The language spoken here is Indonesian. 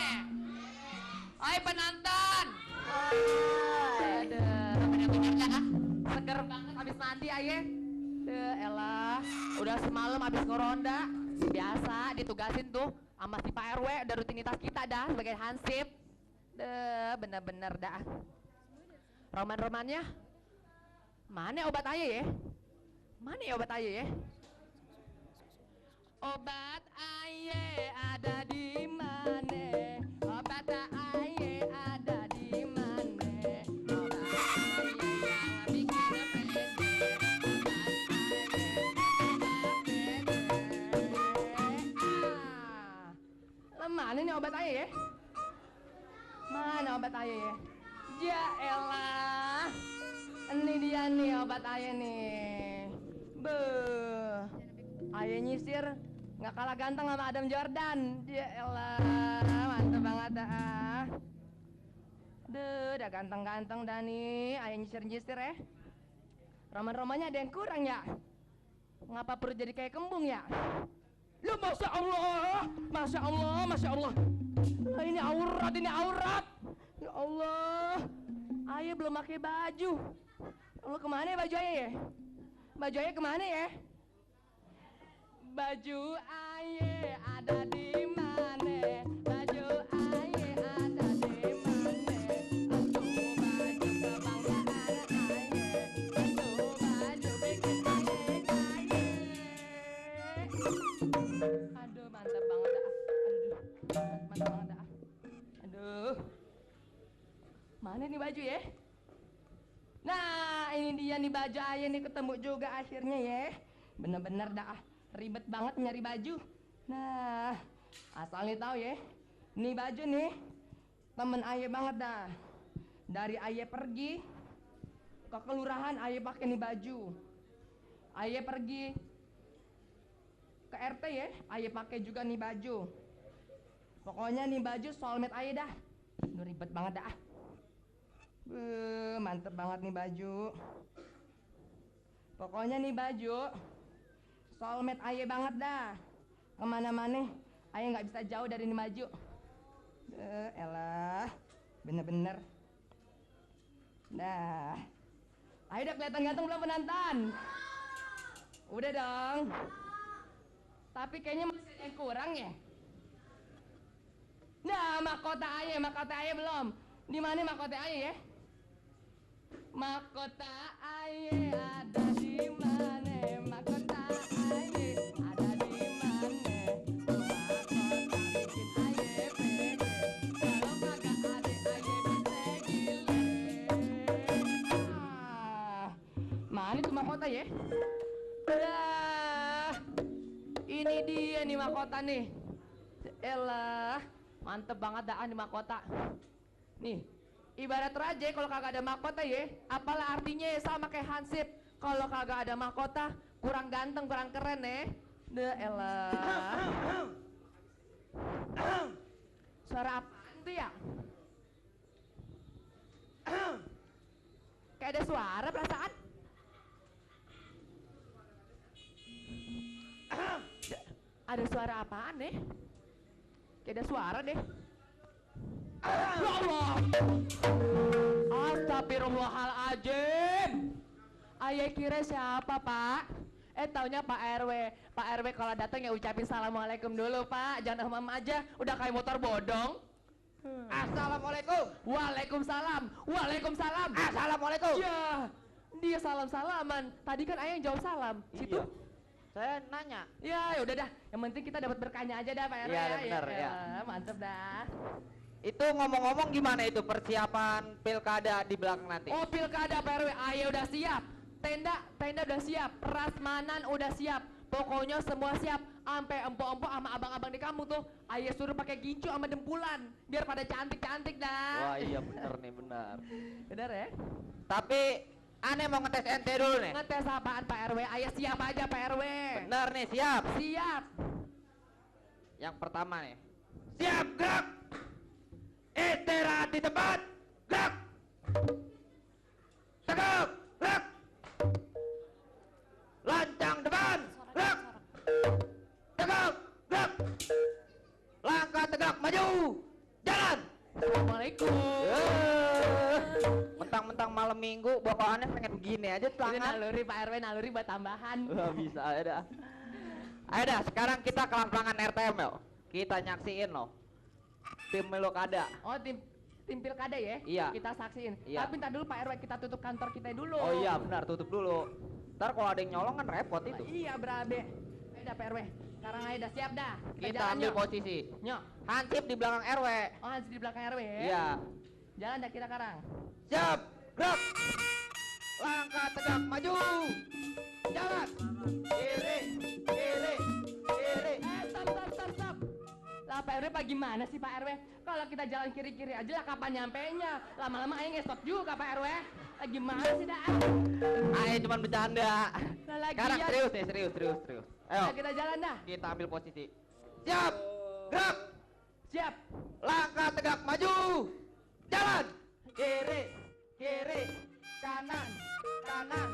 nih? Hai penonton. Aduh, Bener-bener dah. seger banget abis mandi aye. Elah, udah semalam abis ngeronda. Biasa ditugasin tuh sama si Pak RW, udah rutinitas kita dah sebagai hansip. Bener-bener dah. Roman-romannya mana obat aye ya? Mana ya obat aye ya? Obat aye ada di mana? Obat aye ada di mana? Obat aye yang bikin pede. Mana nih obat aye ya? Mana obat aye ya? Ya elah, ini dia nih obat aye nih. Beuh, aye nyisir nggak kalah ganteng sama Adam Jordan. Ya elah, mantep banget dah. Duh, udah ganteng-ganteng dah nih, aye nyisir-nyisir ya. Roman-romannya ada yang kurang ya? Ngapa perlu jadi kayak kembung ya? Lu masya Allah, masya Allah, masya Allah. Nah, ini aurat, ini aurat. Ya Allah, aye belum pakai baju. Ya Allah, kemana ya baju aye ya? Baju aye kemana ya? Baju aye ada di mana? Baju aye ada di mana? Atuh baju kebanggaan aye. Atuh baju bikin aye kaya. Aduh, mantap banget dah. Aduh, mantap banget dah. Aduh, mana nih baju ya? Nah, ini dia nih baju aye nih, ketemu juga akhirnya ya. Bener-bener dah ribet banget nyari baju. Nah, asal nih tahu ya, nih baju nih temen aye banget dah. Dari aye pergi ke kelurahan aye pakai nih baju. Aye pergi ke RT ya, aye pakai juga nih baju. Pokoknya nih baju soulmate aye dah. Udah ribet banget dah. Mantep banget nih baju. Pokoknya nih baju soulmate aye banget dah. Kemana-mana aye nggak bisa jauh dari nih baju. Elah, bener-bener. Dah, ayo udah kelihatan ganteng belum penonton? Udah dong. Tapi kayaknya masih ada yang kurang ya. Nah, mahkota aye belum. Di mana mahkota aye ya? Mahkota aye ada di mana? Mahkota aye ada di mana? Mahkota bikin aye pede. Kalau kagak ada aye bisa gile. Mana tuh mahkota ya? Ini dia nih mahkota nih. Elah, mantep banget dah nih mahkota. Nih, ibarat raja kalau kagak ada mahkota ya, apalah artinya ya, sama kayak hansip. Kalau kagak ada mahkota, kurang ganteng, kurang keren ya. Elah. Suara apaan tuh ya? Kayak ada suara perasaan. Ada suara apaan nih? Kayak ada suara deh. Ya Allah. Astagfirullahaladzim. Ayah kira siapa pak? Taunya Pak RW. Pak RW kalau datang ya ucapin assalamualaikum dulu pak. Jangan mama aja. Udah kayak motor bodong. Assalamualaikum. Waalaikumsalam. Waalaikumsalam. Assalamualaikum. Ya, dia salam-salaman. Tadi kan ayah yang jawab salam. Situ. Iya. Saya nanya. Ya, udah dah. Yang penting kita dapat berkahnya aja dah Pak RW. Iya, benar, ya. Mantep dah. Itu ngomong-ngomong gimana itu persiapan pilkada di belakang nanti? Oh, pilkada Pak RW, ayo udah siap. Tenda udah siap. Prasmanan udah siap. Pokoknya semua siap. Sampai empok-empok sama abang-abang di kampung tuh, ayo suruh pakai gincu sama dempulan biar pada cantik-cantik dah. Wah iya bener nih, benar. Bener ya? Tapi aneh mau ngetes ente dulu nih. Ngetes apaan Pak RW? Ayo siap aja Pak RW. Bener nih, siap. Siap. Yang pertama nih. Siap, gerak. Istirahat di tempat. Gerak. Tegak, gerak. Lancang depan. Gerak. Tegak, gerak. Langkah tegak maju. malam minggu bawaannya pengen begini aja Ini tangan. naluri Pak RW, naluri buat tambahan. Wah, bisa ada. Ayo dah, sekarang kita ke lapangan RTM yo. Kita nyaksiin loh. Tim Pilkada. Oh, tim pilkada ya? Iya. Kita saksiin. Iya. Tapi ntar dulu Pak RW kita tutup kantor kita dulu. Oh iya benar, tutup dulu. Ntar kalau ada yang nyolong kan repot itu. Iya, berabe. Ayo dah Pak RW. Sekarang ayo dah, siap dah. Kita jalan, ambil Nyok. posisi. Nyok. Hansip di belakang RW. Oh, Hans di belakang RW ya? Iya. Jalan dah kita sekarang. Siap, gerak. Langkah tegak maju. Jalan. Kiri, kiri, kiri. Stop. Lah Pak RW apa gimana sih Pak RW? Kalau kita jalan kiri-kiri aja lah kapan nyampenya? Lama-lama ayo nge-stop juga Pak RW. Lah gimana sih dah? Ayo cuman bercanda. Lah lagi Sekarang ya. serius nih, serius. Ayo, Nah, kita jalan dah. kita ambil posisi. Siap, gerak. Siap. Langkah tegak maju. Jalan. Kiri, kiri, kanan, kanan,